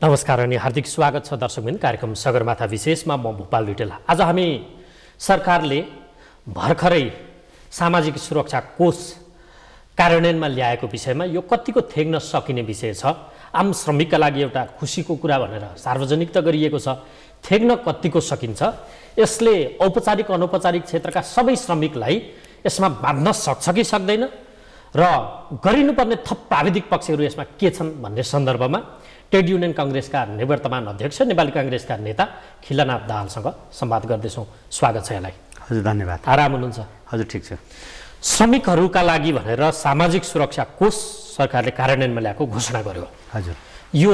नमस्कार अनि हार्दिक स्वागत छ दर्शकबिन कार्यक्रम सगरमाथा विशेषमा म भूपाल रिटेला। आज हामी सरकारले भर्खरै सामाजिक सुरक्षा कोष कार्यान्वयनमा ल्याएको विषयमा यो कतिको थेग्न सकिने विषय छ, आम श्रमिकका लागि एउटा खुसीको कुरा भनेर सार्वजनिक त गरिएको छ, थेग्न कतिको सकिन्छ, यसले औपचारिक अनौपचारिक क्षेत्रका सबै श्रमिकलाई यसमा बाँध्न सक्छ कि सक्दैन र गरिनुपर्ने थप प्राविधिक पक्षहरू यसमा के छन् भन्ने सन्दर्भमा ट्रेड युनियन कांग्रेसका निवर्तमान अध्यक्ष नेपाली कांग्रेसका नेता खिलनाथ दाहालसँग संवाद गर्दैछौँ। स्वागत छ यहाँलाई। हजुर धन्यवाद। आराम हुनुहुन्छ? हजुर ठिक छ। श्रमिकहरूका लागि भनेर सामाजिक सुरक्षा कोष सरकारले कार्यान्वयनमा ल्याएको घोषणा गर्यो। हजुर, यो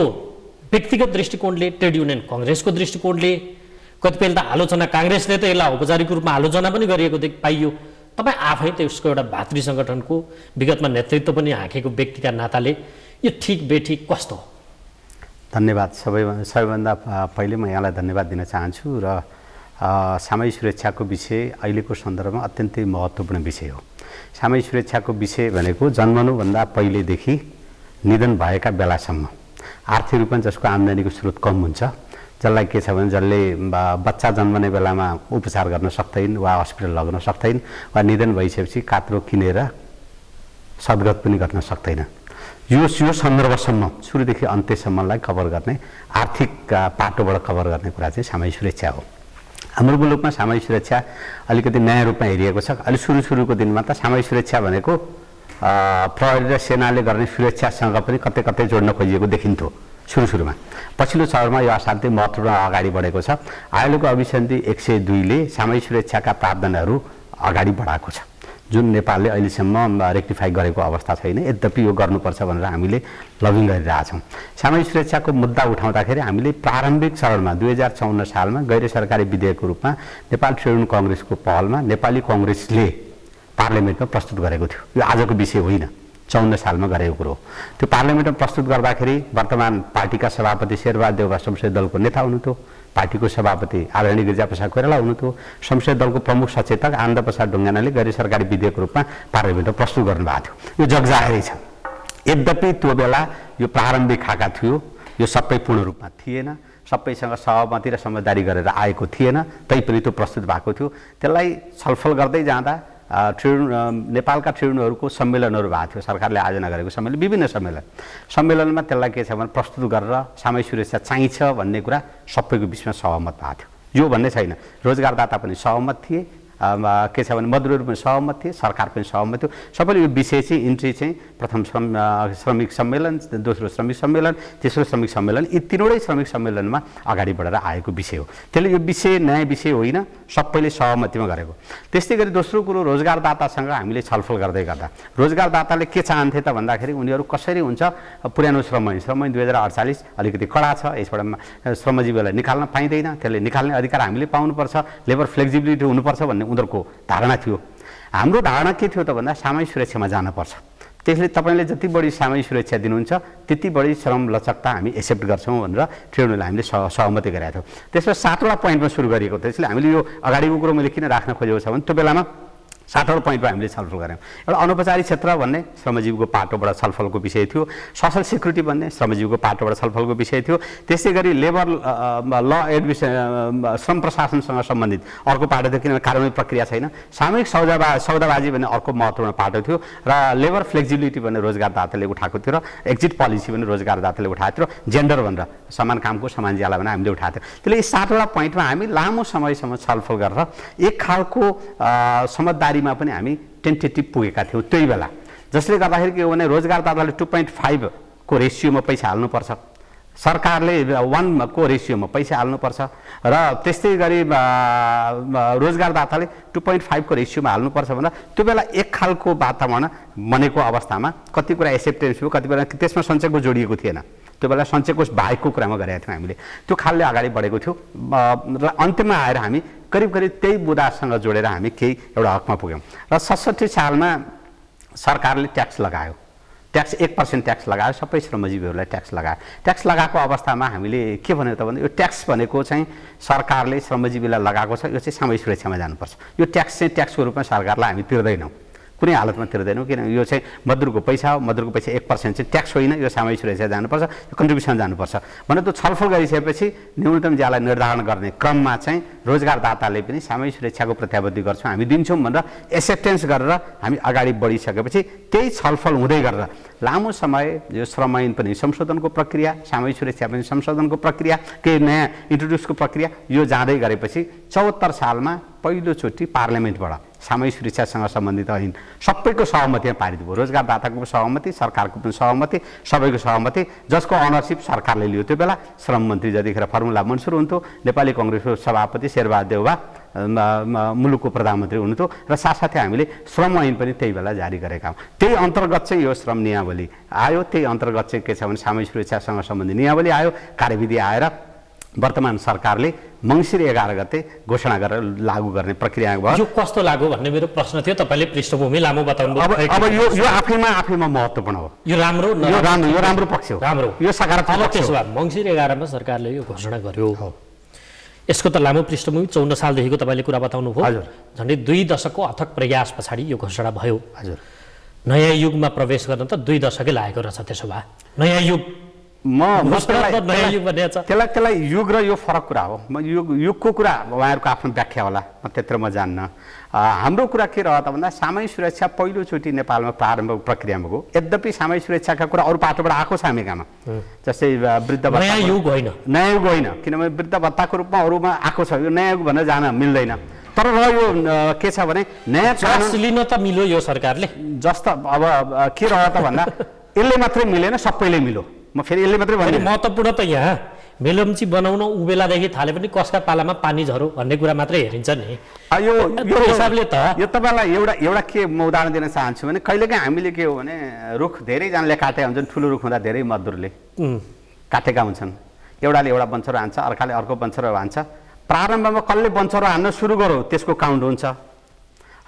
व्यक्तिगत दृष्टिकोणले, ट्रेड युनियन कांग्रेसको दृष्टिकोणले, कतिपय त आलोचना कांग्रेसले त यसलाई औपचारिक रूपमा आलोचना पनि गरिएको पाइयो। तपाईँ आफै त यसको एउटा भातृ सङ्गठनको विगतमा नेतृत्व पनि हाँकेको व्यक्तिका नाताले यो ठिक बेठिक कस्तो हो? धन्यवाद। सबैभन्दा पहिले म यहाँलाई धन्यवाद दिन चाहन्छु र सामाजिक सुरक्षाको विषय अहिलेको सन्दर्भमा अत्यन्तै महत्त्वपूर्ण विषय हो। सामाजिक सुरक्षाको विषय भनेको जन्मनुभन्दा पहिलेदेखि निधन भएका बेलासम्म आर्थिक रूपमा जसको आम्दानीको स्रोत कम हुन्छ, जसलाई के छ भने जसले बच्चा जन्मने बेलामा उपचार गर्न सक्दैन वा हस्पिटल लग्न सक्दैन वा निधन भइसकेपछि कात्रो किनेर सद्गत पनि गर्न सक्दैन, यो सन्दर्भसम्म सुरुदेखि अन्त्यसम्मलाई कभर गर्ने, आर्थिक पाटोबाट कभर गर्ने कुरा चाहिँ सामाजिक सुरक्षा हो। हाम्रो मुलुकमा सामाजिक सुरक्षा अलिकति नयाँ रूपमा हेरिएको छ। अलि सुरुको दिनमा त सामाजिक सुरक्षा भनेको प्रहरी र सेनाले गर्ने सुरक्षासँग पनि कतै कतै जोड्न खोजिएको देखिन्थ्यो सुरुमा। पछिल्लो चरणमा यो असाध्यै महत्त्वपूर्ण अगाडि बढेको छ। अहिलेको अभिसन्धि 102ले सामाजिक सुरक्षाका प्रावधानहरू अगाडि बढाएको छ, जुन नेपालले अहिलेसम्म रेक्टिफाई गरेको अवस्था छैन। यद्यपि यो गर्नुपर्छ भनेर हामीले लबिङ गरिरहेछौँ। सामाजिक सुरक्षाको मुद्दा उठाउँदाखेरि हामीले प्रारम्भिक चरणमा 2054 सालमा गैर सरकारी विधेयकको रूपमा नेपाल ट्रेड युनियन कांग्रेसको पहलमा नेपाली कांग्रेसले पार्लियामेन्टमा प्रस्तुत गरेको थियो। यो आजको विषय होइन, 54 सालमा गरेको कुरो हो। त्यो पार्लियामेन्टमा प्रस्तुत गर्दाखेरि वर्तमान पार्टीका सभापति शेरबहादुर देउवा संसदीय दलको नेता हुनुहुन्थ्यो, पार्टीको सभापति आदरणीय गिरिजाप्रसाद कोइराला हुनुहुन्थ्यो, संसदीय दलको प्रमुख सचेतक आनन्दप्रसाद ढुङ्गानाले गैर सरकारी विधेयकको रूपमा पार्लियामेन्टमा प्रस्तुत गर्नुभएको थियो। यो जगजाहेरै छ। यद्यपि त्यो बेला यो प्रारम्भिक खाका थियो, यो सबै पूर्ण रूपमा थिएन, सबैसँग सहमति र समझदारी गरेर आएको थिएन, तैपनि त्यो प्रस्तुत भएको थियो। त्यसलाई छलफल गर्दै जाँदा नेपालका ट्रेड युनियनहरूको सम्मेलनहरू भएको थियो, सरकारले आयोजना गरेको सम्मेलन, विभिन्न सम्मेलनमा त्यसलाई के छ भने प्रस्तुत गरेर सामाजिक सुरक्षा चाहिन्छ भन्ने कुरा सबैको बिचमा सहमत भएको थियो। यो भन्ने छैन, रोजगारदाता पनि सहमत थिए, के छ भने मजदुरहरू पनि सहमत थिए, सरकार पनि सहमत थियो। सबैले यो विषय चाहिँ इन्ट्री चाहिँ प्रथम श्रमिक सम्मेलन, दोस्रो श्रमिक सम्मेलन, तेस्रो श्रमिक सम्मेलन, यी तीनवटै श्रमिक सम्मेलनमा अगाडि बढेर आएको विषय हो। त्यसले यो विषय नयाँ विषय होइन, सबैले सहमतिमा गरेको। त्यस्तै गरी दोस्रो कुरो, रोजगारदातासँग हामीले छलफल गर्दै गर्दा रोजगारदाताले के चाहन्थे त भन्दाखेरि उनीहरू कसरी हुन्छ पुरानो श्रम ऐन 2048 अलिकति कडा छ, यसबाट श्रमजीवीलाई निकाल्न पाइँदैन, त्यसले निकाल्ने अधिकार हामीले पाउनुपर्छ, लेबर फ्लेक्सिबिलिटी हुनुपर्छ भन्ने उनीहरूको धारणा थियो। हाम्रो धारणा के थियो त भन्दा सामाजिक सुरक्षामा जानुपर्छ, त्यसले तपाईँले जति बढी सामाजिक सुरक्षा दिनुहुन्छ त्यति बढी श्रम लचकता हामी एक्सेप्ट गर्छौँ भनेर ट्रेड युनियनले हामीले सहमति गरेका थियौँ। त्यसमा 7वटा पोइन्टमा सुरु गरिएको थियो। त्यसले हामीले यो अगाडिको कुरो मैले किन राख्न खोजेको छ भने त्यो बेलामा 7वटा पोइन्टमा हामीले छलफल गऱ्यौँ। एउटा अनौपचारिक क्षेत्र भन्ने श्रमजीवीको पाटोबाट छलफलको विषय थियो, सोसल सिक्युरिटी भन्ने श्रमजीवीको पाटोबाट छलफलको विषय थियो, त्यसै गरी लेबर ल श्रम प्रशासनसँग सम्बन्धित अर्को पाटो थियो, किनभने कारबाही प्रक्रिया छैन, सामूहिक सौदाबाजी भन्ने अर्को महत्त्वपूर्ण पाटो थियो, र लेबर फ्लेक्सिबिलिटी भन्ने रोजगारदाताले उठाएको थियो, र एक्जिट पोलिसी भन्ने रोजगारदाताले उठाएको थियो, र जेन्डर भनेर समान कामको समान ज्याला भनेर हामीले उठाएको थियो। त्यसले यी 7वटा पोइन्टमा हामी लामो समयसम्म छलफल गरेर एक खालको समझदारी मा पनि हामी टेन्टेटिभ पुगेका थियौँ त्यही बेला, जसले गर्दाखेरि के हो भने रोजगारदाताले 2.5 को रेसियोमा पैसा हाल्नुपर्छ, सरकारले 1 को रेसियोमा पैसा हाल्नुपर्छ, र त्यस्तै गरी रोजगारदाताले 2.5 को रेसियोमा हाल्नुपर्छ भनेर त्यो बेला एक खालको वातावरण बनेको अवस्थामा कति कुरा एक्सेप्टेन्स थियो, कति कुरा त्यसमा सञ्चयकोष जोडिएको थिएन। त्यो बेला सञ्चयकोष बाहेकको कुरामा गरेका थियौँ हामीले, त्यो खालले अगाडि बढेको थियो र अन्त्यमा आएर हामी करिब त्यही बुदासँग जोडेर हामी केही एउटा हकमा पुग्यौँ। र 67 सालमा सरकारले ट्याक्स लगायो, 1% ट्याक्स लगायो, सबै श्रमजीवीहरूलाई ट्याक्स लगायो। ट्याक्स लगाएको अवस्थामा हामीले के भन्यो त भने यो ट्याक्स भनेको चाहिँ सरकारले श्रमजीवीलाई लगाएको छ, यो चाहिँ सामाजिक सुरक्षामा जानुपर्छ, यो ट्याक्स चाहिँ ट्याक्सको रूपमा सरकारलाई हामी तिर्दैनौँ, कुनै हालतमा तिर्दैनौँ, किनभने यो चाहिँ मजदुरको पैसा हो। मजदुरको पैसा 1% चाहिँ ट्याक्स होइन, यो सामाजिक सुरक्षा जानुपर्छ, यो कन्ट्रिब्युसन जानुपर्छ भनेर त्यो छलफल गरिसकेपछि न्यूनतम ज्याला निर्धारण गर्ने क्रममा चाहिँ रोजगारदाताले पनि सामाजिक सुरक्षाको प्रत्याभूति गर्छौँ, हामी दिन्छौँ भनेर एक्सेप्टेन्स गरेर हामी अगाडि बढिसकेपछि त्यही छलफल हुँदै गरेर लामो समय यो श्रम ऐन पनि संशोधनको प्रक्रिया, सामाजिक सुरक्षा पनि संशोधनको प्रक्रिया, केही नयाँ इन्ट्रोड्युसको प्रक्रिया यो जाँदै गरेपछि 74 सालमा पहिलोचोटि पार्लियामेन्टबाट सामाजिक सुरक्षासँग सम्बन्धित ऐन सबैको सहमतिमा पारित भयो। रोजगारदाताको पनि सहमति, सरकारको पनि सहमति, सबैको सहमति, जसको अनरसिप सरकारले लियो। त्यो बेला श्रम मन्त्री जतिखेर फर्मुला मन्सुर हुन्थ्यो, नेपाली कङ्ग्रेसको सभापति शेरबहादुर देउवा मुलुकको प्रधानमन्त्री हुनुहुन्थ्यो र साथसाथै हामीले श्रम ऐन पनि त्यही बेला जारी गरेका हौँ। त्यही अन्तर्गत चाहिँ यो श्रम नियावली आयो। त्यही अन्तर्गत चाहिँ के छ भने सामाजिक सुरक्षासँग सम्बन्धित नियावली आयो, कार्यविधि आएर वर्तमान सरकारले मङ्सिर 11 गते घोषणा गरेर लागू गर्ने प्रक्रिया भयो। यो कस्तो लागू भन्ने मेरो प्रश्न थियो, तपाईँले पृष्ठभूमि लामो बताउनु भयो। अब यो आफैमा महत्त्वपूर्ण हो। यो राम्रो पक्ष हो, राम्रो यो सकारात्मक त्यसो भए मङ्सिर 11 मा सरकारले यो घोषणा गर्यो। यसको त लामो पृष्ठभूमि 54 सालदेखिको तपाईँले कुरा बताउनु भयो। हजुर, झन्डै 2 दशकको अथक प्रयास पछाडि यो घोषणा भयो। हजुर, नयाँ युगमा प्रवेश गर्न त 2 दशकै लागेको रहेछ। त्यसो भए नयाँ युग त्यसलाई युग र यो फरक कुरा हो। म युगको कुरा उहाँहरूको आफ्नो व्याख्या होला, म त्यत्र म जान्न। हाम्रो कुरा के रह्यो त भन्दा सामाजिक सुरक्षा पहिलोचोटि नेपालमा प्रारम्भ प्रक्रियामा गयो। यद्यपि सामाजिक सुरक्षाका कुरा अरू पाटोबाट आएको छ हामीकामा, जस्तै वृद्ध भत्ता। नयाँ युग होइन, किनभने वृद्ध भत्ताको रूपमा अरूमा आएको छ। यो नयाँ युग भनेर जान मिल्दैन। तर यो के छ भने नयाँ कानुन लिन त मिल्यो यो सरकारले। जस्तो अब के रह्यो त भन्दा यसले मात्रै मिलेन, सबैले मिल्यो। म फेरि यसले मात्रै भन्छु, महत्त्वपूर्ण त यहाँ मेलम्ची बनाउन उ बेलादेखि थाले पनि कसका पालामा पानी झरो भन्ने कुरा मात्रै हेरिन्छ नि। यो हिसाबले त यो तपाईँलाई एउटा के म उदाहरण दिन चाहन्छु भने कहिलेकाहीँ हामीले के हो भने रुख धेरैजनाले काटेका हुन्छन्। ठुलो रुख हुँदा धेरै मजदुरले काटेका हुन्छन्। एउटाले एउटा बन्चरो हान्छ, अर्काले अर्को बन्चरो हान्छ। प्रारम्भमा कसले बन्चरो हान्न सुरु गर्यो त्यसको काउन्ट हुन्छ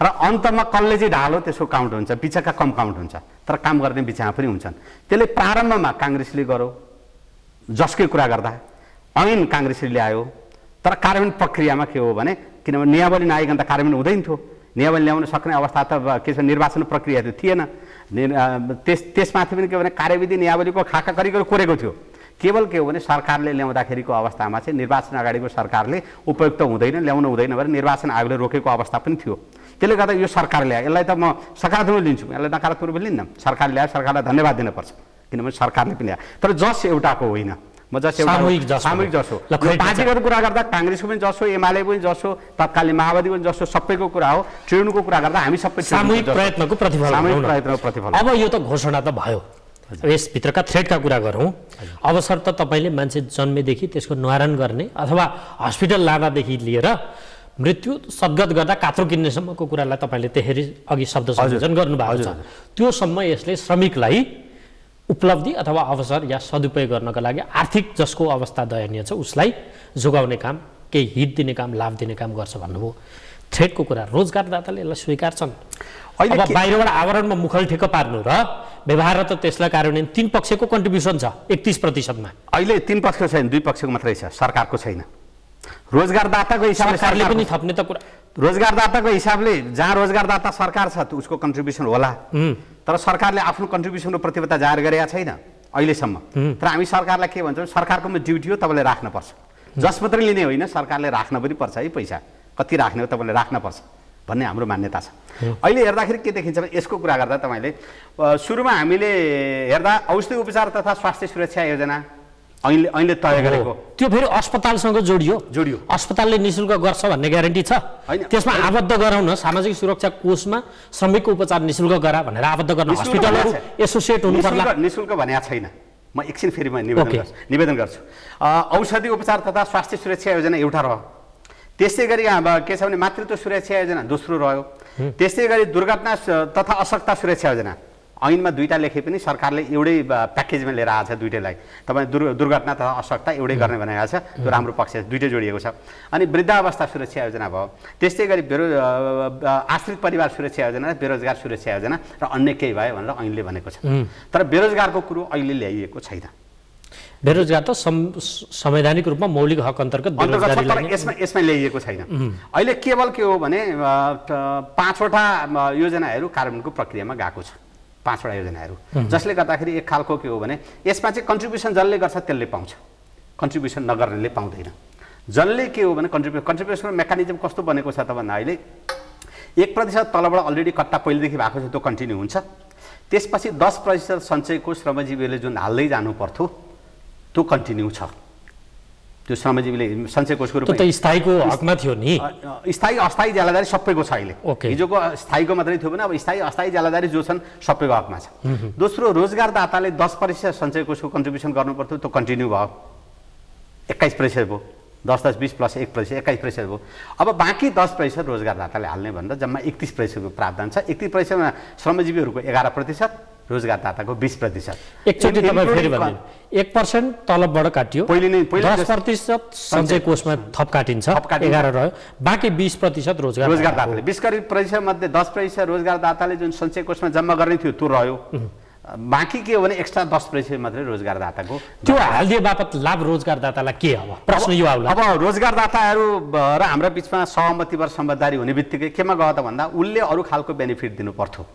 र अन्तमा कसले चाहिँ ढालो त्यसको काउन्ट हुन्छ। बिचका कम काउन्ट हुन्छ, तर काम गर्ने बिचमा पनि हुन्छन्। त्यसले प्रारम्भमा काङ्ग्रेसले गर्यो, जसकै कुरा गर्दा ऐन काङ्ग्रेसले ल्यायो, तर कार्यान्वयन प्रक्रियामा के हो भने किनभने नियावली नआइकन त कार्यान्वयन हुँदैन थियो। नियावली ल्याउन सक्ने अवस्था त के छ, निर्वाचन प्रक्रिया त थिएन। त्यसमाथि पनि के भने कार्यविधि नियावलीको खाका करिकन कोरेको थियो। केवल के हो भने सरकारले ल्याउँदाखेरिको अवस्थामा चाहिँ निर्वाचन अगाडिको सरकारले उपयुक्त हुँदैन, ल्याउनु हुँदैन भने निर्वाचन आयोगले रोकेको अवस्था पनि थियो। त्यसले गर्दा यो सरकारले ल्यायो। यसलाई त म सकारात्मक लिन्छु, यसलाई नकारात्मक लिन्न। सरकारले ल्यायो, सरकारलाई धन्यवाद दिनुपर्छ, किनभने सरकारले पनि ल्यायो। तर जस एउटाको होइन, म जस एउटा सामूहिक जस हो। पार्टीगत कुरा गर्दा काङ्ग्रेसको पनि जस हो, एमाले पनि जस हो, तत्कालीन माओवादी पनि जस हो, सबैको कुरा हो। ट्रेनको कुरा गर्दा हामी सबै सामूहिक प्रयत्नको प्रतिफल। अब यो त घोषणा त भयो, यसभित्रका थ्रेडका कुरा गरौँ। अवसर त तपाईँले मान्छे जन्मेदेखि त्यसको निवारण गर्ने अथवा हस्पिटल लाँदादेखि लिएर मृत्यु सद्गत गर्दा कात्रो किन्नेसम्मको कुरालाई तपाईँले त्यसरी अघि शब्द संयोजन गर्नुभएको छ। त्योसम्म यसले श्रमिकलाई उपलब्धि अथवा अवसर या सदुपयोग गर्नका लागि आर्थिक जसको अवस्था दयनीय छ उसलाई जोगाउने काम, केही हित दिने काम, लाभ दिने काम गर्छ भन्नुभयो। थ्रेडको कुरा रोजगारदाताले यसलाई स्वीकार्छन्। अब बाहिरबाट आवरणमा मुखल ठेक्क पार्नु र व्यवहार त त्यसलाई कार्यान्वयन 3 पक्षको कन्ट्रिब्युसन छ 31%मा। अहिले 3 पक्षको छैन, 2 पक्षको मात्रै छ, सरकारको छैन। रोजगारदाताको हिसाबले सरकारले पनि थप्ने त कुरा, रोजगारदाताको हिसाबले जहाँ रोजगारदाता सरकार छ उसको कन्ट्रिब्युसन होला, तर सरकारले आफ्नो कन्ट्रिब्युसनको प्रतिबद्धता जाहेर गरेका छैन अहिलेसम्म। तर हामी सरकारलाई के भन्छौँ, सरकारको ड्युटी हो, तपाईँले राख्नुपर्छ। जस मात्रै लिने होइन, सरकारले राख्न पनि पर्छ है। पैसा कति राख्ने हो तपाईँले राख्नुपर्छ भन्ने हाम्रो मान्यता छ। अहिले हेर्दाखेरि के देखिन्छ भने यसको कुरा गर्दा तपाईँले सुरुमा हामीले हेर्दा औषधि उपचार तथा स्वास्थ्य सुरक्षा योजना ऐनले तय गरेको, त्यो फेरि अस्पतालसँग जोडियो। अस्पतालले निःशुल्क गर्छ भन्ने ग्यारेन्टी छ, त्यसमा आबद्ध गराउन सामाजिक सुरक्षा कोषमा श्रमिकको उपचार निःशुल्क गरा भनेर आबद्ध गर्न हस्पिटलहरू एसोसिएट हुनु पर्ला। निःशुल्क भनेको छैन। म एकछिन फेरि निवेदन गर्छु। औषधि उपचार तथा स्वास्थ्य सुरक्षा योजना एउटा रह्यो, त्यसै गरी के छ भने मातृत्व सुरक्षा योजना दोस्रो रह्यो, त्यसै गरी दुर्घटना तथा अशक्तता सुरक्षा योजना ऐनमा 2टा लेखे पनि सरकारले एउटै प्याकेजमा लिएर आएको छ। दुईटैलाई तपाईँ दुर्घटना तथा अशक्तता एउटै गर्ने भनेको छ, त्यो राम्रो पक्ष, दुईटै जोडिएको छ। अनि वृद्धावस्था सुरक्षा योजना भयो, त्यस्तै गरी आश्रित परिवार सुरक्षा योजना, बेरोजगार सुरक्षा योजना र अन्य केही भयो भनेर ऐनले भनेको छ। तर बेरोजगारको कुरो अहिले ल्याइएको छैन। बेरोजगार त संवैधानिक रूपमा मौलिक हक अन्तर्गत यसमा ल्याइएको छैन। अहिले केवल के हो भने 5वटा योजनाहरू कार्यान्वयनको प्रक्रियामा गएको छ। 5वटा योजनाहरू जसले गर्दाखेरि एक खालको के हो भने यसमा चाहिँ कन्ट्रिब्युसन जसले गर्छ त्यसले पाउँछ, कन्ट्रिब्युसन नगर्नेले पाउँदैन। जसले के हो भने कन्ट्रिब्युसन मेकानिजम कस्तो बनेको छ त भन्दा अहिले 1% तलबाट अलरेडी कट्टा पहिलेदेखि भएको छ, त्यो कन्टिन्यू हुन्छ। त्यसपछि 10% सञ्चयको श्रमजीवीले जुन हाल्दै जानु पर्थ्यो त्यो कन्टिन्यू छ। त्यो श्रमजीवीले सञ्चय कोषको रूपमा त स्थायीको हकमा थियो नि। स्थायी अस्थायी ज्यालादारी सबैको छ अहिले। हिजोको स्थायीको मात्रै थियो भने अब स्थायी अस्थायी ज्यालादारी जो छन् सबैको हकमा छ। दोस्रो, रोजगारदाताले 10% सञ्चय कोषको कन्ट्रिब्युसन गर्नु पर्थ्यो, त्यो कन्टिन्यू भयो, 21% भयो। 10 20 प्लस 1% 21% भयो। अब बाँकी 10% रोजगारदाताले हाल्ने भन्दा जम्मा 31% को प्रावधान छ। 31% मा श्रमजीवीहरूको 11%, रोजगारदाताको 20%। एकचोटि तपाईँ फेरि भन्नु, 1% तलबबाट काटियो, पहिले 10% सञ्चय कोषमा थप काटिन्छ, 11 रह्यो, बाँकी 20% रोजगारदाताले। 20% मध्ये 10% रोजगारदाताले जुन सञ्चय कोषमा जम्मा गर्ने थियो त्यो रह्यो। बाँकी के हो भने एक्स्ट्रा 10% मात्रै रोजगारदाताको। त्यो हालिदिए बापत लाभ रोजगारदातालाई के अब प्रश्न यो आउला। अब रोजगारदाताहरू र हाम्रो बिचमा सहमतिबाट समझदारी हुने बित्तिकै केमा गयो त भन्दा उसले अरू खालको बेनिफिट दिनु पर्थ्यो,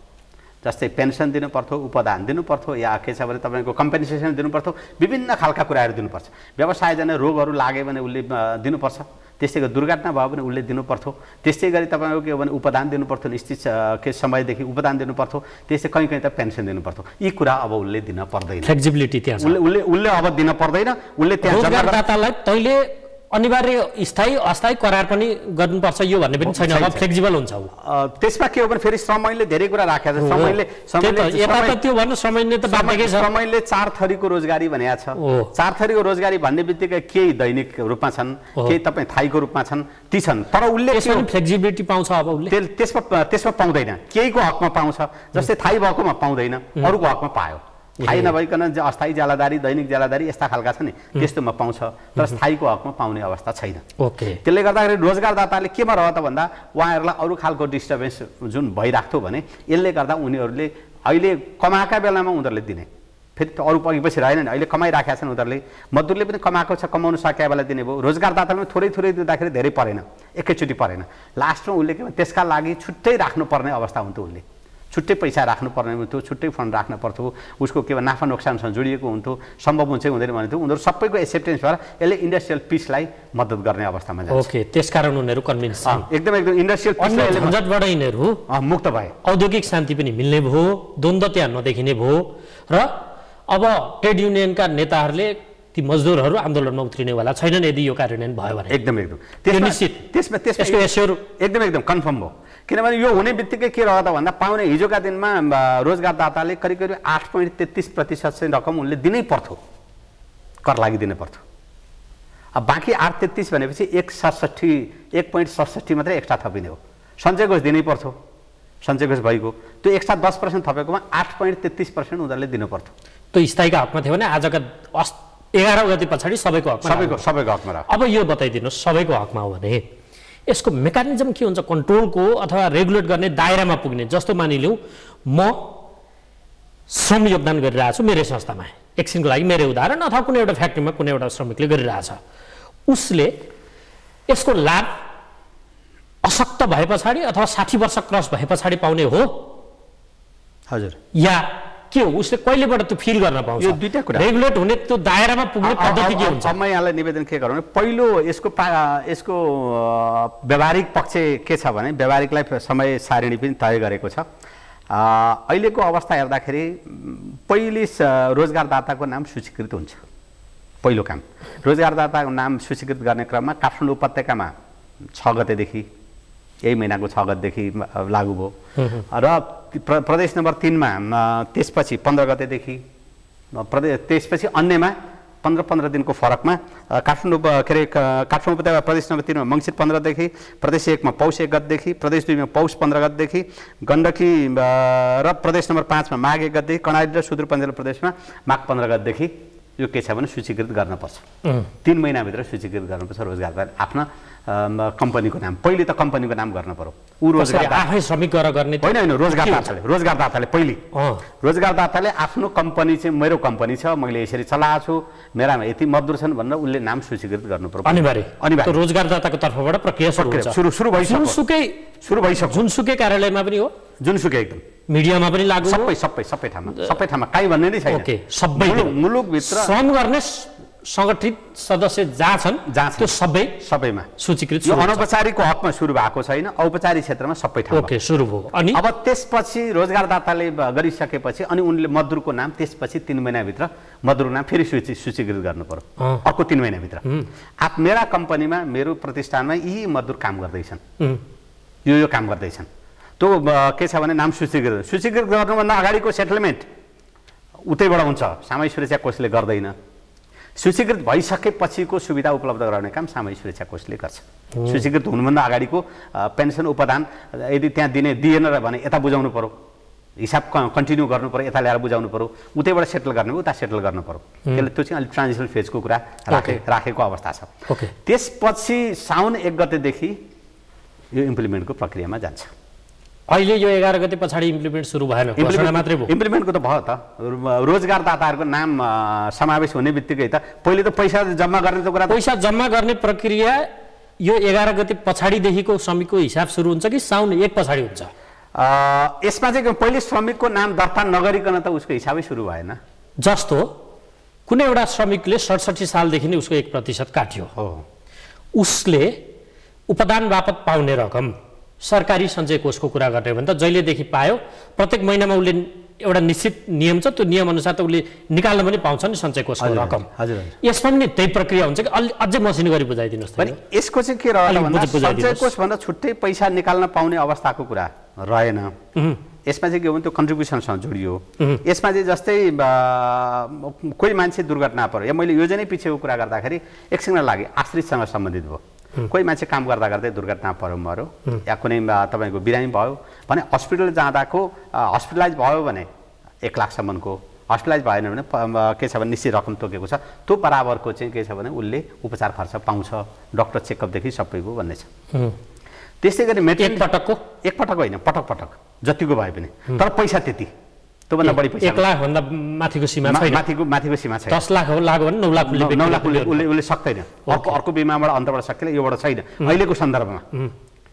जस्तै पेन्सन दिनु पर्थ्यो, उपदान दिनु पर्थ्यो, या के छ भने तपाईँको कम्पेन्सेसन दिनु पर्थ्यो, विभिन्न खालका कुराहरू दिनुपर्छ। व्यवसाय जाने रोगहरू लाग्यो भने उसले दिनुपर्छ, त्यस्तै गरी दुर्घटना भयो भने उसले दिनु पर्थ्यो, त्यस्तै गरी तपाईँको के हो भने उपदान दिनु पर्थ्यो, निश्चित के समयदेखि उपदान दिनु पर्थ्यो, त्यस्तै कहीँ कहीँ त पेन्सन दिनु पर्थ्यो। यी कुरा अब उसले दिन पर्दैन, फ्लेक्सिबिलिटी त्यहाँ उसले अब दिन पर्दैन। उसले त्यहाँ रोजगारदातालाई तैले अनिवार्य स्थायी अस्थायी करार पनि गर्नुपर्छ यो भन्ने पनि छैन, अब फ्लेक्सिबल हुन्छ। त्यसमा के हो भने फेरि समयले धेरै कुरा राखेको छ। समयले त्यो भन्नु समयले त बाँडेकै छ। समयले 4 थरीको रोजगारी भनेको छ। 4 थरीको रोजगारी भन्ने बित्तिकै केही दैनिक रूपमा छन्, केही तपाईँ थाईको रूपमा छन्, ती छन्। तर उसले फ्लेक्सिबिलिटी पाउँछ, अब उसले त्यसमा पाउँदैन। केहीको हकमा पाउँछ, जस्तै थाई भएकोमा पाउँदैन, अरूको हकमा पायो। थाई नभइकन अस्थायी ज्यालादारी, दैनिक ज्यालादारी यस्ता खालका छ नि, त्यस्तोमा पाउँछ, तर स्थायीको हकमा पाउने अवस्था छैन। त्यसले गर्दाखेरि रोजगारदाताले केमा रह्यो त भन्दा उहाँहरूलाई अरू खालको डिस्टर्बेन्स जुन भइराख्थ्यो भने यसले गर्दा उनीहरूले अहिले कमाएका बेलामा उनीहरूले दिने, फेरि अरू पछि रहेन नि। अहिले कमाइराखेका छन् उनीहरूले, मजदुरले पनि कमाएको छ, कमाउनु सकेका बेला दिने भयो। रोजगारदाताले थोरै थोरै दिँदाखेरि धेरै परेन, एकैचोटि परेन। लास्टमा उसले के त्यसका लागि छुट्टै राख्नुपर्ने अवस्था हुन्थ्यो, उसले छुट्टै पैसा राख्नुपर्ने हुन्थ्यो, छुट्टै फन्ड राख्नु पर्थ्यो, उसको के नाफा नोक्सानसँग जोडिएको हुन्थ्यो, सम्भव हुन्छ हुँदैन भने थियो। उनीहरू सबैको एक्सेप्टेन्स भएर यसले इन्डस्ट्रियल पिसलाई मद्दत गर्ने अवस्थामा जान्छ। ओके, त्यसकारण उनीहरू कन्भिन्स छन्, एकदम इन्डस्ट्रियल पिसलाई झन्झटबाट यिनीहरू मुक्त भए, औद्योगिक शान्ति पनि मिल्ने भयो, द्वन्द्व त्यहाँ नदेखिने भयो। र अब ट्रेड युनियनका नेताहरूले ती मजदुरहरू आन्दोलनमा उत्रिनेवाला छैनन् यदि यो कार्यान्वयन भयो भने। एकदम त्यसको एस्योर एकदम कन्फर्म भयो। किनभने यो हुने बित्तिकै के रह्यो त भन्दा पाउने हिजोका दिनमा रोजगारदाताले करिब करिब 8.33% चाहिँ रकम उनले दिनै पर्थ्यो, कर लागि दिनै पर्थ्यो। अब बाँकी 8.33 भनेपछि 1.67 मात्रै एक्स्ट्रा थपिने हो। सञ्चय कोष दिनै पर्थ्यो, सञ्चय कोष भइगयो, त्यो एक्स्ट्रा 10% थपेकोमा 8.33% उनीहरूले दिनु पर्थ्यो। त्यो स्थायीको हकमा थियो भने आजका 11 गते पछाडि सबैको हकमा रह्यो। अब यो बताइदिनुहोस्, सबैको हकमा हो भने यसको मेकानिजम के हुन्छ? कन्ट्रोलको अथवा रेगुलेट गर्ने दायरामा पुग्ने। जस्तो मानिलिउँ म श्रम योगदान गरिरहेको छु मेरै संस्थामा, एकछिनको लागि मेरै उदाहरण, अथवा कुनै एउटा फ्याक्ट्रीमा कुनै एउटा श्रमिकले गरिरहेछ, उसले यसको लाभ अशक्त भए पछाडि अथवा 60 वर्ष क्रस भए पछाडि पाउने हो हजुर, या के हो? उसले कहिलेबाट त्यो फिल गर्न पाउँछ? यो दुईटा कुरा, रेगुलेट हुने त्यो दायरामा पुग्ने पद्धति के हुन्छ? म यहाँलाई निवेदन के गरौँ, पहिलो यसको व्यावहारिक पक्ष के छ भने व्यावहारिकलाई समय सारिणी पनि तय गरेको छ। अहिलेको अवस्था हेर्दाखेरि पहिले रोजगारदाताको नाम सूचीकृत हुन्छ। पहिलो काम रोजगारदाताको नाम सूचीकृत गर्ने क्रममा काठमाडौँ उपत्यकामा 6 गतेदेखि, यही महिनाको 6 गतेदेखि लागू भयो र प्रदेश नम्बर 3 मा त्यसपछि 15 गतेदेखि, त्यसपछि अन्यमा 15 दिनको फरकमा, काठमाडौँ काठमाडौँ उपत्यका प्रदेश नम्बर 3 मा मङ्सिर 15 देखि, प्रदेश 1 मा पौष 1 गतेदेखि, प्रदेश 2 मा पौष 15 गतेदेखि, गण्डकी र प्रदेश नम्बर 5 मा माघ 1 गतेदेखि, कर्णाली र सुदूरपश्चिमाञ्चल प्रदेशमा माघ 15 गतेदेखि यो के छ भने सूचीकृत गर्नुपर्छ 3 महिनाभित्र सूचीकृत गर्नुपर्छ रोजगारदाता आफ्ना कम्पनीको नाम पहिले त कम्पनीको नाम गर्न पर्यो उ रोजगारदाता आफै श्रमिक गर्ने होइन रोजगारदाताले पहिले रोजगारदाताले आफ्नो कम्पनी चाहिँ मेरो कम्पनी छ मैले यसरी चलाएको छु मेरामा यति मजदुर छन् भनेर उले नाम सूचीकृत गर्नु पर्यो अनिवार्य रोजगारदाताको तर्फबाट प्रक्रिया सुरु भइसक्यो जुनसुकै कार्यालयमा पनि हो जुनसुकै एकदम मिडियामा पनि लागू सबै ठाउँमा काहीँ भन्ने नै छैन सबै मुलुकभित्र श्रम गर्ने संगठित सदस्य जहाँ छन् त्यो सबैमा सूचीकृत यो अनौपचारिकको हकमा सुरु भएको छैन औपचारिक क्षेत्रमा सबै ठाउँमा सुरु भयो अनि अब त्यसपछि रोजगारदाताले गरिसकेपछि अनि उनले मजदुरको नाम त्यसपछि 3 महिनाभित्र मजदुरको नाम फेरि सूचीकृत गर्नु पर्यो अर्को 3 महिनाभित्र मेरा कम्पनीमा मेरो प्रतिष्ठानमा यी मजदुर काम गर्दैछन् यो काम गर्दैछन् त्यो के छ भने नाम सूचीकृत गर्नुभन्दा अगाडिको सेटलमेन्ट उतैबाट हुन्छ सामाजिक सुरक्षा कोषले गर्दैन सूचीकृत भइसकेपछिको सुविधा उपलब्ध गराउने काम सामाजिक सुरक्षा कोषले गर्छ सूचीकृत हुनुभन्दा अगाडिको पेन्सन उपदान यदि त्यहाँ दिएन र भने यता बुझाउनु पर्यो हिसाब कन्टिन्यू गर्नु पर्यो यता ल्याएर बुझाउनु पर्यो उतैबाट सेटल गर्ने उता सेटल गर्नु पर्यो त्यसले त्यो चाहिँ अलिक ट्रान्जिसनल फेजको कुरा राखेको अवस्था छ त्यसपछि साउन 1 गतेदेखि यो इम्प्लिमेन्टको प्रक्रियामा जान्छ अहिले यो 11 गते पछाडि इम्प्लिमेन्ट सुरु भएन घोषणा मात्रै भयो इम्प्लिमेन्टको त भयो त रोजगारदाताहरूको नाम समावेश हुने बित्तिकै त पहिले त पैसा जम्मा गर्ने त कुरा पैसा जम्मा गर्ने प्रक्रिया यो 11 गते पछाडिदेखिको श्रमिकको हिसाब सुरु हुन्छ कि साउन 1 पछाडि हुन्छ यसमा चाहिँ पहिले श्रमिकको नाम दर्ता नगरिकन त उसको हिसाबै सुरु भएन जस्तो कुनै एउटा श्रमिकले 67 सालदेखि नै उसको 1% काट्यो हो उसले उपदान बापत पाउने रकम सरकारी सञ्चय कोषको कुरा गर्ने भने त जहिलेदेखि पायो प्रत्येक महिनामा उसले एउटा निश्चित नियम छ त्यो नियम अनुसार त उसले निकाल्न पनि पाउँछ नि सञ्चय कोषको रकम यसमा पनि त्यही प्रक्रिया हुन्छ कि अझै मसिनो गरी बुझाइदिनुहोस् त यसको चाहिँ के रह्यो भन्दा सञ्चय कोष भन्दा छुट्टै पैसा निकाल्न पाउने अवस्थाको कुरा रहेन यसमा चाहिँ के हो त्यो कन्ट्रिब्युसनसँग जोडियो यसमा चाहिँ जस्तै कोही मान्छे दुर्घटना पर्यो या मैले योजनै पछिको कुरा गर्दाखेरि एकछिनमा लागि आश्रितसँग सम्बन्धित भयो कोही मान्छे काम गर्दा गर्दै दुर्घटना पर्यो मर्यो या कुनै तपाईँको बिरामी भयो भने हस्पिटल जाँदाको हस्पिटलाइज भयो भने 1 लाखसम्मको हस्पिटलाइज भएन भने के छ भने निश्चित रकम तोकेको छ त्यो बराबरको चाहिँ के छ भने उसले उपचार खर्च पाउँछ डक्टर चेकअपदेखि सबैको भन्ने छ त्यस्तै गरी एक पटक होइन पटक जतिको भए पनि तर पैसा त्यति त्योभन्दा बढी पैसा 1 लाख भन्दा माथिको सीमा छैन माथिको सीमा छैन 10 लाख लाग्यो भने 9 लाख उसले सक्दैन अर्को बिमाबाट अन्तर्बाट सकिएला योबाट छैन अहिलेको सन्दर्भमा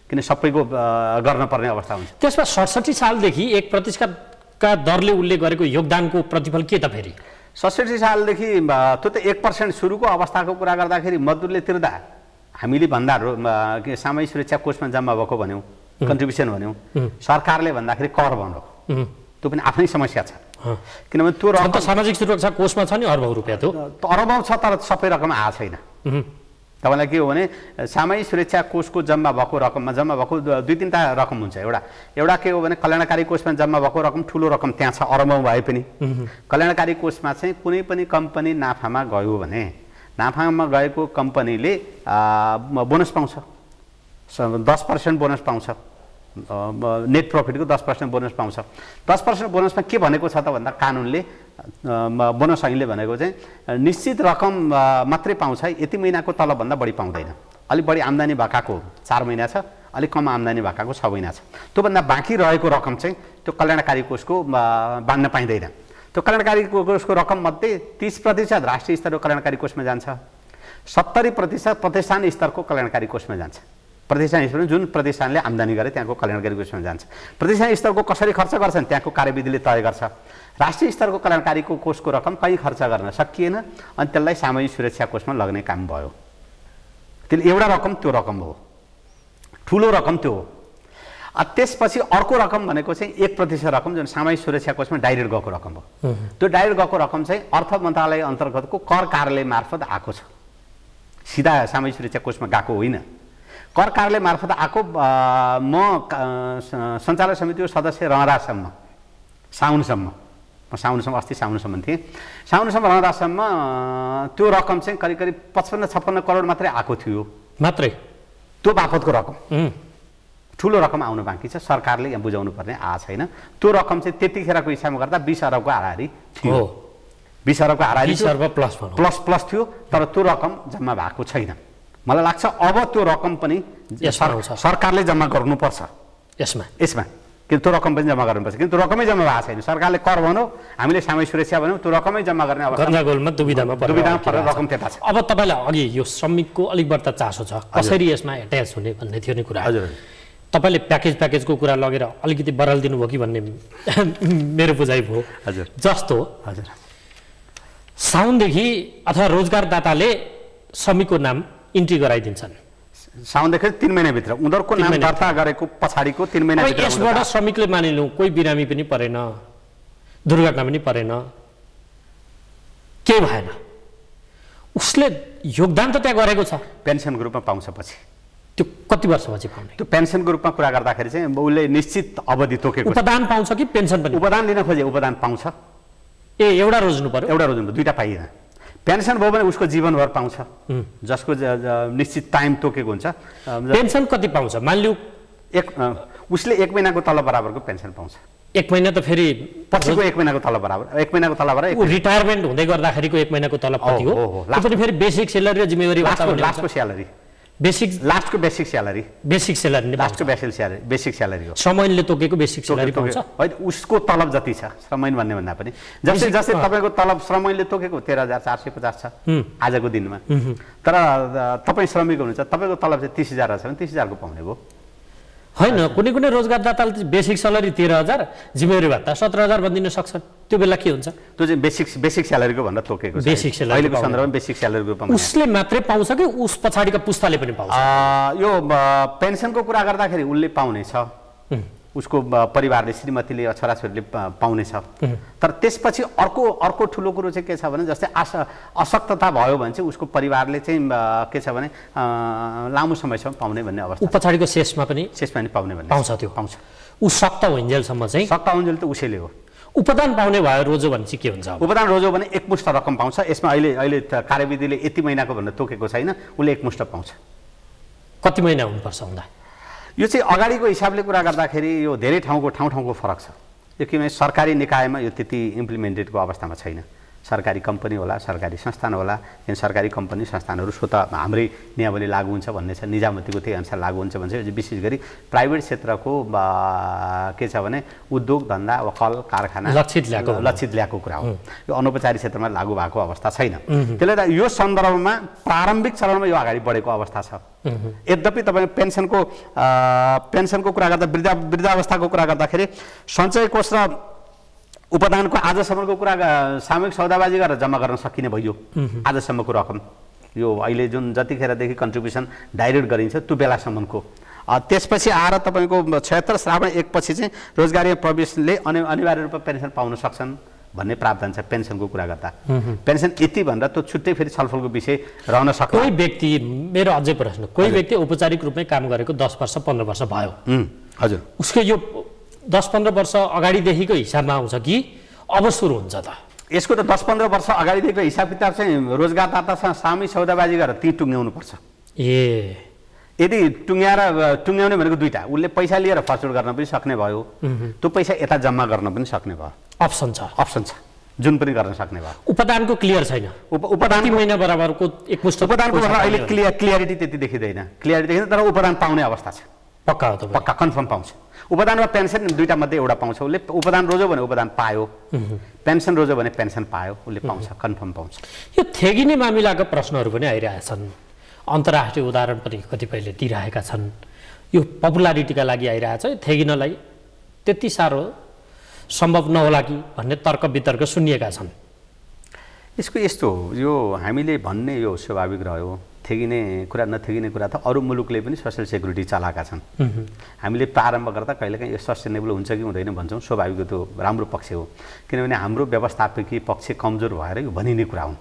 किन सबैको गर्न पर्ने अवस्था हुन्छ त्यसमा 67 सालदेखि 1% का दरले उसले गरेको योगदानको प्रतिफल के त फेरि 67 सालदेखि त्यो त 1% सुरुको अवस्थाको कुरा गर्दाखेरि मजदुरले तिर्दा हामीले भन्दा सामाजिक सुरक्षा कोषमा जम्मा भएको भन्यौँ कन्ट्रिब्युसन भन्यौँ सरकारले भन्दाखेरि कर भन्यो त्यो पनि आफ्नै समस्या छ किनभने त्यो रकम सामाजिक सुरक्षा कोषमा छ नि अर्बौं रुपैयाँ त अरबौं छ तर सबै रकम आएको छैन तपाईँलाई के हो भने सामाजिक सुरक्षा कोषको जम्मा भएको रकममा जम्मा भएको 2-3टा रकम हुन्छ एउटा के हो भने कल्याणकारी कोषमा जम्मा भएको रकम ठुलो रकम त्यहाँ छ अरबौं भए पनि कल्याणकारी कोषमा चाहिँ कुनै पनि कम्पनी नाफामा गयो भने नाफामा गएको कम्पनीले बोनस पाउँछ 10% बोनस पाउँछ नेट प्रॉफिटको 10% बोनस पाउँछ 10% बोनसमा के भनेको छ त भन्दा कानुनले बोनस ऐनले भनेको चाहिँ निश्चित रकम मात्रै पाउँछ यति महिनाको तलबभन्दा बढी पाउँदैन अलि बढी आम्दानी भएकाको 4 महिना छ अलि कम आम्दानी भएकाको 6 महिना छ त्योभन्दा बाँकी रहेको रकम चाहिँ त्यो कल्याणकारी कोषको बाँड्न पाइँदैन त्यो कल्याणकारी कोषको रकम मध्ये 30% राष्ट्रिय स्तरको कल्याणकारी कोषमा जान्छ 70% प्रतिष्ठान स्तरको कल्याणकारी कोषमा जान्छ प्रतिष्ठान स्तरमा जुन प्रतिष्ठानले आम्दानी गरे त्यहाँको कल्याणकारी कोषमा जान्छ प्रतिष्ठान स्तरको कसरी खर्च गर्छन् त्यहाँको कार्यविधिले तय गर्छ राष्ट्रिय स्तरको कल्याणकारीको कोषको रकम कहीँ खर्च गर्न सकिएन अनि त्यसलाई सामाजिक सुरक्षा कोषमा लग्ने काम भयो त्यसले एउटा रकम त्यो रकम हो ठुलो रकम त्यो हो त्यसपछि अर्को रकम भनेको चाहिँ 1% रकम जुन सामाजिक सुरक्षा कोषमा डाइरेक्ट गएको रकम हो त्यो डाइरेक्ट गएको रकम चाहिँ अर्थ मन्त्रालय अन्तर्गतको कर कार्यालय मार्फत आएको छ सिधा सामाजिक सुरक्षा कोषमा गएको होइन कर कार्यालय मार्फत आएको म सञ्चालक समितिको सदस्य रहँदासम्म साउनसम्म अस्ति साउनसम्म थिएँ साउनसम्म रहँदासम्म त्यो रकम चाहिँ करिब करिब 55-56 करोड मात्रै आएको थियो मात्रै त्यो बापतको रकम ठुलो रकम आउनु बाँकी छ सरकारले यहाँ बुझाउनु पर्ने आएको छैन त्यो रकम चाहिँ त्यतिखेरको हिसाबमा गर्दा 20 अरबको हाराहारी थियो 20 अरबको हाराहारी 20 अर्ब प्लस भनौँ। प्लस थियो, तर त्यो रकम जम्मा भएको छैन। मलाई लाग्छ अब त्यो रकम पनि सरकारले जम्मा गर्नुपर्छ यसमा किन त्यो रकम पनि जम्मा गर्नुपर्छ, किन त्यो रकमै जम्मा भएको छैन। सरकारले कर भनौँ, हामीले सामूहिक सुरक्षा भनौँ, त्यो रकमै जम्मा गर्ने अवस्था गन्दागोलमा दुविधामा परेर रकम त्यता छ। अब तपाईँलाई अघि यो श्रमिकको अलिक बढ्ता चासो छ, कसरी यसमा एट्याच हुने भन्ने थियो नि कुरा। हजुर, तपाईँले प्याकेजको कुरा लगेर अलिकति बरालिदिनु भयो कि भन्ने मेरो बुझाइ भयो। हजुर, जस्तो हजुर साउनदेखि अथवा रोजगारदाताले श्रमिकको नाम इन्ट्री गराइदिन्छन्। साउनदेखि 3 महिनाभित्र उनीहरूको नाम दर्ता गरेको पछाडिको 3 महिनाभित्र यसबाट श्रमिकले मानिलिउँ कोही बिरामी पनि परेन, दुर्घटना पनि परेन, केही भएन, उसले योगदान त त्यहाँ गरेको छ, पेन्सनको रूपमा पाउँछ। पछि त्यो कति वर्षपछि पाउने? त्यो पेन्सनको रूपमा कुरा गर्दाखेरि चाहिँ उसले निश्चित अवधि तोकेको उपदान पाउँछ कि पेन्सन पनि? उपदान लिन खोजे उपदान पाउँछ। एउटा रोज्नु पर्यो? एउटा रोज्नु, दुईटा पाइएन। पेन्सन भयो भने उसको जीवनभर पाउँछ, जसको निश्चित टाइम तोकेको हुन्छ। पेन्सन कति पाउँछ? मानिलिउँ उसले 1 महिनाको तलब बराबरको पेन्सन पाउँछ। 1 महिना त फेरि पछिको 1 महिनाको तलब बराबर, 1 महिनाको तलब बराबर रिटायरमेन्ट हुँदै गर्दाखेरिको 1 महिनाको तलब कति हो? त्यसपछि फेरि बेसिक सेलरी र जिम्मेवारी लास्टको स्यालेरी, लास्टको बेसिक स्यालेरी, लास्टको बेसिक स्यालेरी हो। श्रमैनले तोकेको बेसिक स्यालेरी पाउँछ होइन, उसको तलब जति छ श्रमैन भन्ने भन्दा पनि। जस्तै तपाईँको तलब श्रमैनले तोकेको 13,450 छ आजको दिनमा, तर तपाईँ श्रमिक हुनुहुन्छ, तपाईँको तलब चाहिँ 30,000 छ भने 30,000 को पाउने भयो होइन। कुनै कुनै रोजगारदाताले बेसिक स्यालेरी 13,000, जिम्मेवारी भत्ता 17,000 भनिदिन सक्छन्, त्यो बेला के हुन्छ? त्यो चाहिँ बेसिक स्यालेरीको भनेर तोकेको छ। बेसिक स्यालेरी अहिलेको सन्दर्भमा बेसिक स्यालेरीको रूपमा उसले मात्रै पाउँछ कि उस पछाडिका पुस्ताले पनि पाउँछ? यो पेन्सनको कुरा गर्दाखेरि उसले पाउने छ, उसको परिवारले, श्रीमतीले, छोराछोरीले पाउने छ। तर त्यसपछि अर्को ठुलो कुरो चाहिँ के छ भने जस्तै अशक्तता भयो भने चाहिँ उसको परिवारले चाहिँ के छ भने लामो समयसम्म पाउने भन्ने अवस्था। पछाडिको शेषमा पनि पाउने भन्ने पाउँछ, त्यो पाउँछ। ऊ सक्त हुन्जेलसम्म चाहिँ सक्ता हुन्जेल त उसैले हो। उपदान पाउने भयो रोजो भने चाहिँ के हुन्छ? उपदान रोजो भने एकमुष्ट रकम पाउँछ। यसमा अहिले कार्यविधिले यति महिनाको भनेर तोकेको छैन, उसले एकमुष्ट पाउँछ। कति महिना हुनुपर्छ हुँदा? यो चाहिँ अगाडिको हिसाबले कुरा गर्दाखेरि यो धेरै ठाउँको फरक छ। यो किनभने सरकारी निकायमा यो त्यति इम्प्लिमेन्टेडको अवस्थामा छैन। सरकारी कम्पनी होला, सरकारी संस्थान होला, किन सरकारी कम्पनी संस्थानहरू स्वतः हाम्रै नियमावली लागू हुन्छ भन्ने छ, निजामतीको त्यही अनुसार लागू हुन्छ भन्छ। विशेष गरी प्राइभेट क्षेत्रको के छ भने उद्योग धन्दा वा कल कारखाना लक्षित ल्याएको कुरा हो। यो अनौपचारिक क्षेत्रमा लागू भएको अवस्था छैन। त्यसले गर्दा यो सन्दर्भमा प्रारम्भिक चरणमा यो अगाडि बढेको अवस्था छ। यद्यपि तपाईँ पेन्सनको कुरा गर्दा वृद्धावस्थाको कुरा गर्दाखेरि सञ्चय कोष र उपदानको आजसम्मको कुरा सामूहिक सौदाबाजी गरेर जम्मा गर्न सकिने भयो। आजसम्मको रकम यो अहिले जुन जतिखेरदेखि कन्ट्रिब्युसन डाइरेक्ट गरिन्छ त्यो बेलासम्मको। त्यसपछि आएर तपाईँको 76 श्रावण 1 पछि चाहिँ रोजगारी प्रवेशले अनिवार्य रूपमा पेन्सन पाउन सक्छन् भन्ने प्रावधान छ। पेन्सनको कुरा गर्दा पेन्सन यति भनेर त्यो छुट्टै फेरि छलफलको विषय रहन सक्छ। कोही व्यक्ति, मेरो अझै प्रश्न, कोही व्यक्ति औपचारिक रूपमै काम गरेको 10 वर्ष 15 वर्ष भयो, हजुर, उसको यो 10-15 वर्ष अगाडिदेखिको हिसाबमा आउँछ कि अब सुरु हुन्छ त? यसको त 10-15 वर्ष अगाडिदेखिको हिसाब किताब चाहिँ रोजगारदातासँग सामूहिक सौदाबाजी गरेर ती टुङ्ग्याउनु पर्छ। यदि टुङ्ग्याउने भनेको दुईटा, उसले पैसा लिएर फर्चुट गर्न पनि सक्ने भयो, त्यो पैसा यता जम्मा गर्न पनि सक्ने भयो। अप्सन छ जुन पनि गर्न सक्ने भयो। उपदानको क्लियर छैन। उपदान महिना बराबरको एकमुष्ट उपदानको अहिले क्लियरिटी त्यति देखिँदैन, तर उपदान पाउने अवस्था छ। पक्का हो त? पक्का, कन्फर्म पाउँछ। उपदान र पेन्सन दुईटा मध्ये एउटा पाउँछ उसले। उपदान रोजो भने उपदान पायो, पेन्सन रोजो भने पेन्सन पायो, उसले पाउँछ, कन्फर्म पाउँछ। यो थेगिने मामिलाका प्रश्नहरू पनि आइरहेछन्, अन्तर्राष्ट्रिय उदाहरण पनि कतिपयले दिइरहेका छन्। यो पपुलारिटीका लागि आइरहेछ, थेगिनलाई त्यति साह्रो सम्भव नहोला कि भन्ने तर्क वितर्क सुनिएका छन्। यसको यस्तो हो, यो हामीले भन्ने यो स्वाभाविक रह्यो। थेगिने कुरा नथेगिने कुरा त अरू मुलुकले पनि सोसियल सेक्युरिटी चलाएका छन्। हामीले प्रारम्भ गर्दा कहिलेकाहीँ यो सस्टेनेबल हुन्छ कि हुँदैन भन्छौँ, स्वाभाविक त्यो राम्रो पक्ष हो। किनभने हाम्रो व्यवस्थापकीय पक्ष कमजोर भएर यो भनिने कुरा हुन्,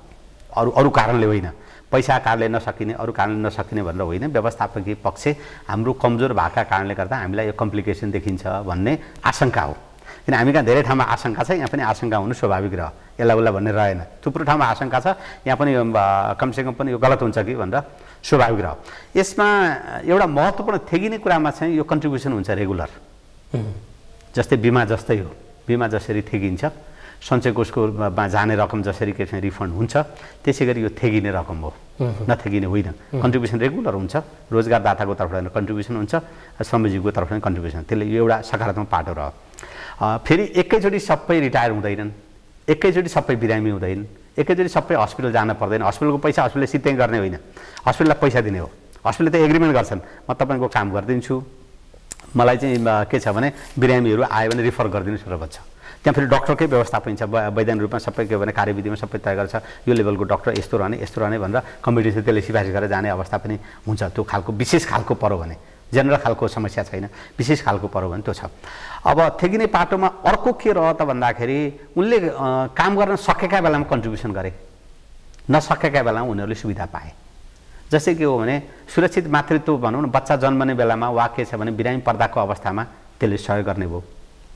अरू कारणले होइन, पैसा कारणले नसकिने, अरू कारणले नसकिने भनेर होइन। व्यवस्थापकीय पक्ष हाम्रो कमजोर भएका कारणले गर्दा हामीलाई यो कम्प्लिकेसन देखिन्छ भन्ने आशंका हो। किन हामी कहाँ धेरै ठाउँमा आशंका छ, यहाँ पनि आशंका हुनु स्वाभाविक रह, यसलाई उसलाई भन्ने रहेन। थुप्रो ठाउँमा आशंका छ, यहाँ पनि कमसेकम पनि यो गलत हुन्छ कि भनेर स्वाभाविक रह। यसमा एउटा महत्त्वपूर्ण थेगिने कुरामा चाहिँ यो कन्ट्रिब्युसन हुन्छ रेगुलर, जस्तै बिमा जस्तै हो। बिमा जसरी थेगिन्छ सञ्चय कोषकोमा जाने रकम जसरी के रिफन्ड हुन्छ त्यसै गरी यो थेगिने रकम हो, नथेगिने होइन। कन्ट्रिब्युसन रेगुलर हुन्छ, रोजगारदाताको तर्फबाट कन्ट्रिब्युसन हुन्छ, श्रमजीवीको तर्फबाट कन्ट्रिब्युसन, त्यसले यो एउटा सकारात्मक पाटो रह्यो। फेरि एकैचोटि सबै रिटायर हुँदैनन्, एकैचोटि सबै बिरामी हुँदैन, एकैचोटि सबै हस्पिटल जान पर्दैन। हस्पिटलको पैसा हस्पिटलले सित्तै गर्ने होइन, हस्पिटललाई पैसा दिने हो। हस्पिटलले त एग्रिमेन्ट गर्छन्, म तपाईँको काम गरिदिन्छु, मलाई चाहिँ के छ भने बिरामीहरू आयो भने रिफर गरिदिनु भनेर भन्छ। त्यहाँ फेरि डक्टरकै व्यवस्थापन छ, वैधानिक रूपमा सबै के भने कार्यविधिमा सबै तय गर्छ, यो लेभलको डक्टर यस्तो रहने भनेर कमिटी चाहिँ त्यसले सिफारिस गरेर जाने अवस्था पनि हुन्छ। त्यो खालको विशेष खालको पऱ्यो भने, जेनरल खालको समस्या छैन, विशेष खालको पऱ्यो भने त्यो छ। अब थेगिने पाटोमा अर्को के रह्यो त भन्दाखेरि उनले काम गर्न सकेका बेलामा कन्ट्रिब्युसन गरे, नसकेका बेलामा उनीहरूले सुविधा पाए। जस्तै के हो भने सुरक्षित मातृत्व भनौँ न, बच्चा जन्मने बेलामा वा के छ भने बिरामी पर्दाको अवस्थामा त्यसले सहयोग गर्ने भयो,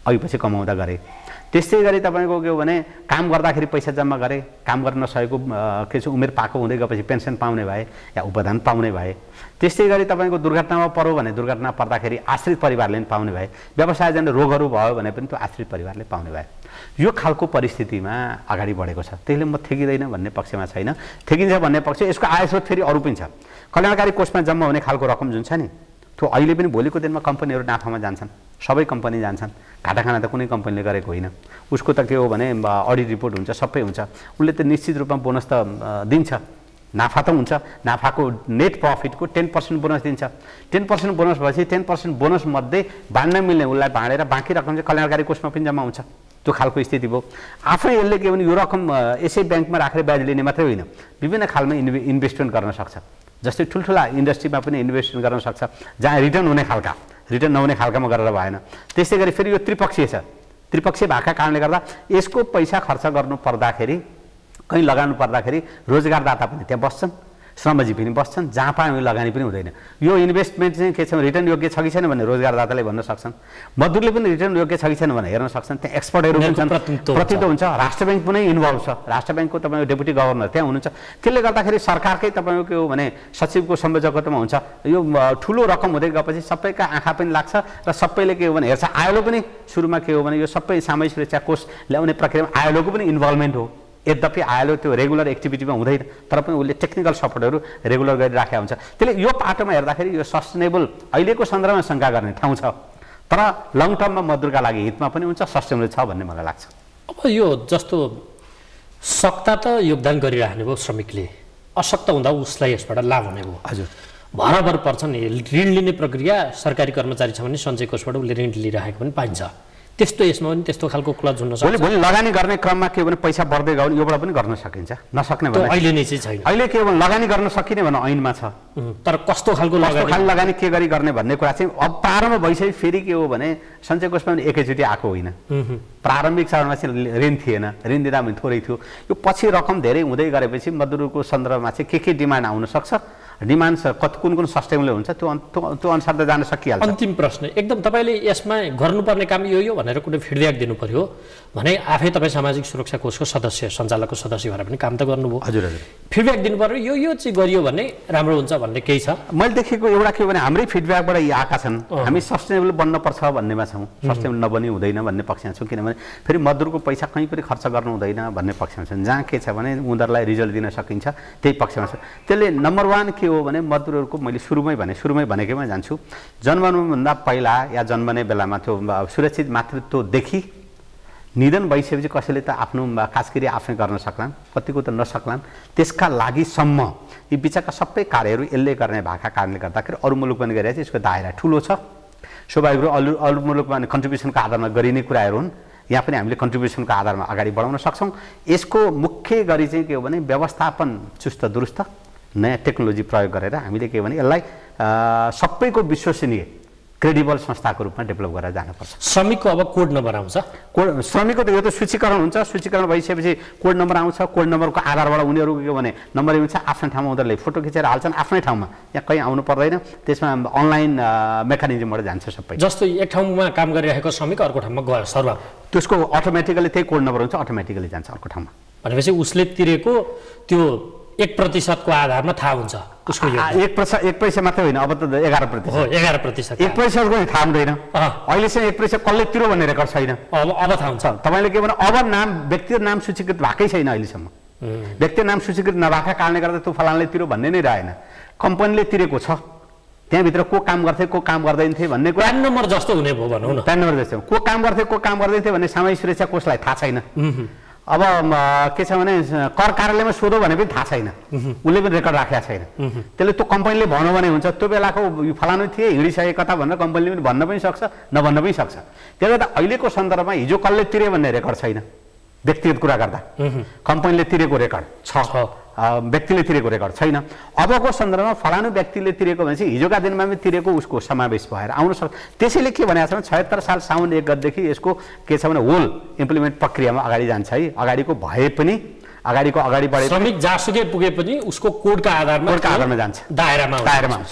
अघिपछि कमाउँदा गरे। त्यस्तै गरी तपाईँको के हो भने काम गर्दाखेरि पैसा जम्मा गरे, काम गर्न नसकेको के छ उमेर पाएको हुँदै गएपछि पेन्सन पाउने भए या उपदान पाउने भए। त्यस्तै गरी तपाईँको दुर्घटनामा पर्यो भने दुर्घटना पर्दाखेरि आश्रित परिवारले पनि पाउने भए, व्यवसायजन्य रोगहरू भयो भने पनि त्यो आश्रित परिवारले पाउने भए। यो खालको परिस्थितिमा अगाडि बढेको छ। त्यसले म थेगिँदैन भन्ने पक्षमा छैन, थेगिन्छ भन्ने पक्ष। यसको आय स्रोत फेरि अरू पनि छ। कल्याणकारी कोषमा जम्मा हुने खालको रकम जुन छ नि, त्यो अहिले पनि भोलिको दिनमा कम्पनीहरू नाफामा जान्छन्, सबै कम्पनी जान्छन्। घाटा खाना त कुनै कम्पनीले गरेको होइन। उसको त के हो भने अडिट रिपोर्ट हुन्छ, सबै हुन्छ। उसले त निश्चित रूपमा बोनस त दिन्छ, नाफा त हुन्छ, नाफाको नेट प्रफिटको 10% बोनस दिन्छ। 10% बोनस भएपछि 10% बोनस मध्ये बाँड्न मिल्ने उसलाई बाँडेर बाँकी रकम चाहिँ कल्याणकारी कोषमा पनि जम्मा हुन्छ। त्यो खालको स्थिति भयो। आफै यसले के भने यो रकम यसै ब्याङ्कमा राखेर ब्याज लिने मात्रै होइन, विभिन्न खालमा इन्भेस्टमेन्ट गर्न सक्छ। जस्तै ठुल्ठुला इन्डस्ट्रीमा पनि इन्भेस्टमेन्ट गर्न सक्छ, जहाँ रिटर्न हुने खालका, रिटर्न नहुने खालकामा गरेर भएन। त्यस्तै गरी फेरि यो त्रिपक्षीय छ, त्रिपक्षीय भएका कारणले गर्दा यसको पैसा खर्च गर्नु पर्दाखेरि, कहीँ लगाउनु पर्दाखेरि रोजगारदाता पनि त्यहाँ बस्छन्, श्रमजीवी पनि बस्छन्, जहाँ पाए लगानी पनि हुँदैन। यो इन्भेस्टमेन्ट चाहिँ के छ रिटर्न योग्य छ कि छैन भन्ने रोजगारदाताले भन्न सक्छन्, मजदुरले पनि रिटर्न योग्य छ कि छैन भनेर हेर्न सक्छन्। त्यहाँ एक्सपर्टहरू पनि छन्, प्रतित्व हुन्छ। राष्ट्र ब्याङ्क पनि इन्भल्भ छ, राष्ट्र ब्याङ्कको तपाईँको डेपुटी गभर्नर त्यहाँ हुनुहुन्छ। त्यसले गर्दाखेरि सरकारकै तपाईँको के हो भने सचिवको संयोजकत्वमा हुन्छ। यो ठुलो रकम हुँदै गएपछि सबैका आँखा पनि लाग्छ र सबैले के हो भने हेर्छ। आयोलो पनि सुरुमा के हो भने यो सबै सामूहिक सुरक्षा कोष ल्याउने प्रक्रियामा आयोलोको पनि इन्भल्भमेन्ट हो। यद्यपि आयोलो त्यो रेगुलर एक्टिभिटीमा हुँदैन, तर पनि उसले टेक्निकल सपोर्टहरू रेगुलर गरिराखेका हुन्छ। त्यसले यो पाटोमा हेर्दाखेरि यो सस्टेनेबल अहिलेको सन्दर्भमा शङ्का गर्ने ठाउँ छ, तर लङ टर्ममा मजदुरका लागि हितमा पनि हुन्छ, सस्टेनेबल छ भन्ने मलाई लाग्छ। अब यो जस्तो सक्ता त योगदान गरिराख्ने भयो श्रमिकले, अशक्त हुँदा उसलाई यसबाट लाभ हुने भयो। हजुर, भरभर पर्छ नि ऋण लिने प्रक्रिया। सरकारी कर्मचारी छ भने सञ्चय कोषबाट उसले ऋण लिइराखेको पनि पाइन्छ। त्यस्तो यसमा पनि त्यस्तो खालको क्लज हुन सक्छ। भोलि लगानी गर्ने क्रममा के भने पैसा बढ्दै गयो भने योबाट पनि गर्न सकिन्छ, नसक्ने भने अहिले नै चाहिँ छैन। अहिले के भने लगानी गर्न सकिने भने ऐनमा छ, तर कस्तो खालको लगानी के गरी गर्ने भन्ने कुरा चाहिँ अब प्रारम्भ भइसक्यो। फेरि के हो भने सञ्चय कोषमा पनि एकैचोटि आएको होइन, प्रारम्भिक चरणमा चाहिँ ऋण थिएन, ऋण दिँदा पनि थोरै थियो। यो पछि रकम धेरै हुँदै गरेपछि मजदुरको सन्दर्भमा चाहिँ के डिमान्ड आउन सक्छ, डिमान्ड कुन सस्टेबल हुन्छ त्यो अनुसार त जान सकिहाल्छ। अन्तिम प्रश्न एकदम तपाईँले यसमा गर्नुपर्ने काम यो भनेर कुनै फिडब्याक दिनु पर्यो भने आफै तपाईँ सामाजिक सुरक्षा कोषको सदस्य, सञ्चालकको सदस्य भएर पनि काम त गर्नुभयो। हजुर हजुर, फिडब्याक दिनु पर्यो यो चाहिँ गरियो भने राम्रो हुन्छ भन्ने केही छ? मैले देखेको एउटा के भने हाम्रै फिडब्याकबाट यी आएका छन्। हामी सस्टेनेबल बन्नुपर्छ भन्नेमा छौँ, सस्टेनेबल नबनी हुँदैन भन्ने पक्षमा छौँ। किनभने फेरि मजदुरको पैसा कहीँ पनि खर्च गर्नु हुँदैन भन्ने पक्षमा छन्। जहाँ के छ भने उनीहरूलाई रिजल्ट दिन सकिन्छ त्यही पक्षमा छ। त्यसले नम्बर 1 के हो भने मजदुरहरूको मैले सुरुमै भनेकैमा जान्छु, जन्मनुभन्दा पहिला या जन्मने बेलामा त्यो सुरक्षित मातृत्वदेखि निधन भइसकेपछि कसैले त आफ्नो खासगरी आफै गर्न सक्लान्, कतिको त नसक्लान्। त्यसका लागि सम्म यी बिचका सबै कार्यहरू यसले गर्ने भएका कारणले गर्दाखेरि अरू मुलुक पनि गरिरहेको छ। यसको दायरा ठुलो छ। स्वाभाविक रूपमा अरू मुलुकमा कन्ट्रिब्युसनको आधारमा गरिने कुराहरू हुन्। यहाँ पनि हामीले कन्ट्रिब्युसनको आधारमा अगाडि बढाउन सक्छौँ। यसको मुख्य गरी चाहिँ के हो भने व्यवस्थापन चुस्त दुरुस्त, नयाँ टेक्नोलोजी प्रयोग गरेर हामीले के भने यसलाई सबैको विश्वसनीय क्रेडिबल संस्थाको रूपमा डेभलप गरेर जानुपर्छ। श्रमिकको अब कोड नम्बर आउँछ, श्रमिकको त यो त सूचीकरण हुन्छ। सूचीकरण भइसकेपछि कोड नम्बर आउँछ। कोड नम्बरको आधारबाट उनीहरू के भने नम्बर हुन्छ आफ्नो ठाउँमा उनीहरूले फोटो खिचेर हाल्छन् आफ्नै ठाउँमा, यहाँ कहीँ आउनु पर्दैन। त्यसमा अनलाइन मेकानिजमबाट जान्छ सबै। जस्तो एक ठाउँमा काम गरिरहेको श्रमिक अर्को ठाउँमा गयो सर्भर, त्यसको अटोमेटिकली त्यही कोड नम्बर हुन्छ, अटोमेटिकली जान्छ अर्को ठाउँमा। भनेपछि उसले तिरेको त्यो 1% को आधारमा थाहा हुन्छ उसको योगदान। 1 पैसा मात्रै होइन, अब त 11%। हो 11%। 1% को थाहा हुँदैन। अहिलेसम्म 1% कसले तिरो भन्ने रेकर्ड छैन। अब थाहा हुन्छ। तपाईँले के भन्नु, अब नाम व्यक्तिगत नाम सूचीकृत भएकै छैन अहिलेसम्म। व्यक्तिगत नाम सूचीकृत नभएका कारणले गर्दा त्यो फलानले तिरो भन्ने नै रहेन। कम्पनीले तिरेको छ, त्यहाँभित्र को काम गर्थे को काम गर्दैन थिए भन्ने कुरा प्यान नम्बर जस्तो हुने भयो भनौँ न। प्यान नम्बर जस्तो को काम गर्थे को काम गर्दैन थिए भन्ने सामाजिक सुरक्षा कोषलाई थाहा छैन। अब के छ भने कर कार्यालयमा सोधो भने पनि थाहा छैन, उसले पनि रेकर्ड राखेको छैन। त्यसले त्यो कम्पनीले भन्यो भने हुन्छ त्यो बेलाको फलानु थिए हिँडिसके कता भनेर कम्पनीले पनि भन्न पनि सक्छ नभन्न पनि सक्छ। त्यसले गर्दा अहिलेको सन्दर्भमा हिजो कसले तिरे भन्ने रेकर्ड छैन। व्यक्तिगत कुरा गर्दा कम्पनीले तिरेको रेकर्ड छ, व्यक्तिले तिरेको रेकर्ड छैन। अबको सन्दर्भमा फलानु व्यक्तिले तिरेको भने चाहिँ हिजोका दिनमा पनि तिरेको उसको समावेश भएर आउन सक्छ। त्यसैले के भनेको छ भने 76 साल साउन 1 गतेदेखि यसको के छ भने होल इम्प्लिमेन्ट प्रक्रियामा अगाडि जान्छ है। अगाडिको भए पनि अगाडि बढे श्रमिक जहाँसुकै पुगे पनि उसको कोडका आधारमा जान्छ, दायरामा आउँछ।